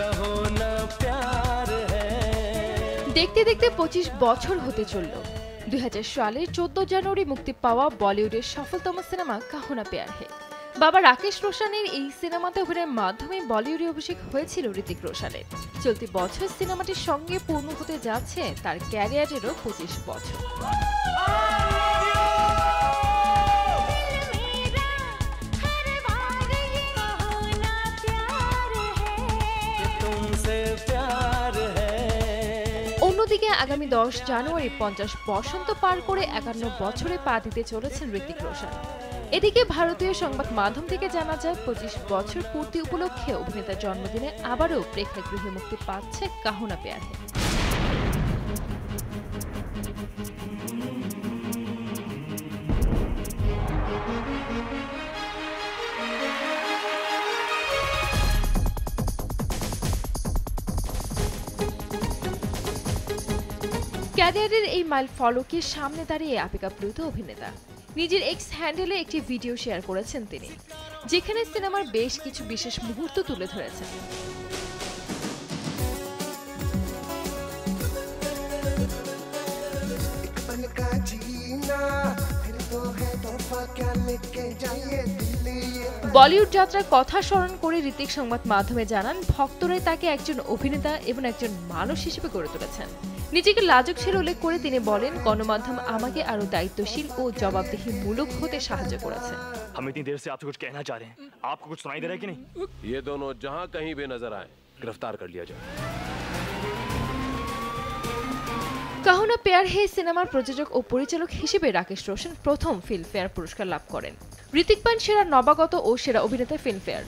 कहो ना प्यार है। দেখতে দেখতে 25 বছর হতে চলল। 2000 সালের 14 জানুয়ারি মুক্তি পাওয়া বলিউডের সফলতম সিনেমা কাহো না প্যার হে। বাবা রাকেশ রোশনের এই সিনেমাতে অভিনয়ের মাধ্যমে বলিউডে অভিষেক হয়েছিল ঋতিক রোশনের। চলতি বছর সিনেমাটির সঙ্গে পূর্ণ হতে যাচ্ছে তার ক্যারিয়ারেরও 25 বছর। অন্যদিকে আগামী 10 জানুয়ারি 50 বসন্ত পার করে 51 বছরে পা দিতে চলেছেন ঋতিক রোশন। এদিকে ভারতীয় সংবাদ মাধ্যম থেকে জানা যায় 25 বছর পূর্তি উপলক্ষে অভিনেতার জন্মদিনে আবারও প্রেক্ষাগৃহে মুক্তি পাচ্ছে কাহো না প্যার হে। ক্যারিয়ারের এই মাইল ফলকে সামনে দাঁড়িয়ে আবেগাপ্লুত অভিনেতা নিজের এক্স হ্যান্ডেলে একটি ভিডিও শেয়ার করেছেন তিনি, যেখানে সিনেমার বেশ কিছু বিশেষ মুহূর্ত তুলে ধরেছেন। বলিউড যাত্রার কথা স্মরণ করে ঋতিক সংবাদ মাধ্যমে জানান, ভক্তরাই তাকে একজন অভিনেতা এবং একজন মানুষ হিসেবে গড়ে তুলেছেন। নিজেকে লাজুক ছেলে উল্লেখ করে তিনি বলেন, গণমাধ্যম আমাকে আরো দায়িত্বশীল ও জবাবদিহিমূলক হতে সাহায্য করেছে। हम इतनी देर से आपसे कुछ कहना चाह रहे हैं, आपको कुछ सुनाई दे रहा है कि नहीं? ये दोनों जहां कहीं भी नजर आए गिरफ्तार कर लिया जाए। কাহো না প্যার হে সিনেমার প্রযোজক ও পরিচালক হিসেবে রাকেশ রোশন প্রথম ফিল্মফেয়ার পুরস্কার লাভ করেন। ঋতিক পান সেরা নবাগত ও সেরা অভিনেতা ফিল্মফেয়ার।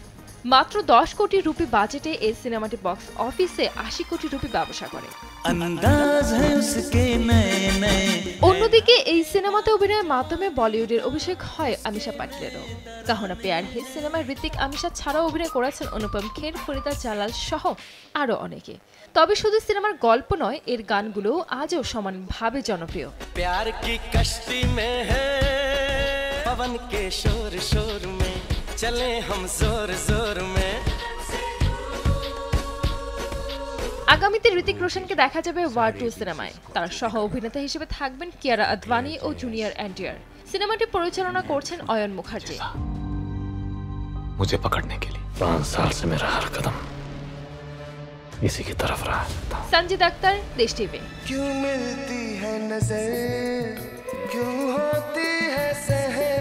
মাত্র 10 কোটি রুপি বাজেটে এই সিনেমাটি বক্স অফিসে 80 কোটি রুপি ব্যবসা করে। অন্যদিকে এই সিনেমাতে অভিনয়ের মাধ্যমে বলিউডের অভিষেক হয় আমিশা পাটেলেরও। কাহো না প্যার হে সিনেমায় ঋতিক আমিশা ছাড়াও অভিনয় করেছেন অনুপম খের, ফরিদা জালাল সহ আরো অনেকে। তবে শুধু সিনেমার গল্প নয়, এর গানগুলো আজও সমানভাবে জনপ্রিয়। प्यार की कश्ती में है पवन के शोर शोर में चले हम जोर जोर में। আগামীতে ঋতিক রোশনকে দেখা যাবে ওয়ার 2 সিনেমায়। তার সহ অভিনেতা হিসেবে থাকবেন কিয়ারা আদভানি ও জুনিয়র এনটিআর। সিনেমাটি পরিচালনা করছেন অয়ন মুখার্জি। मुझे पकड़ने के लिए 5 साल से मेरा हर कदम इसी की तरफ रहा था। সঞ্জিদ আক্তার, দেশ টিভি। क्यों मिलती है नजर, क्यों होती है सहर।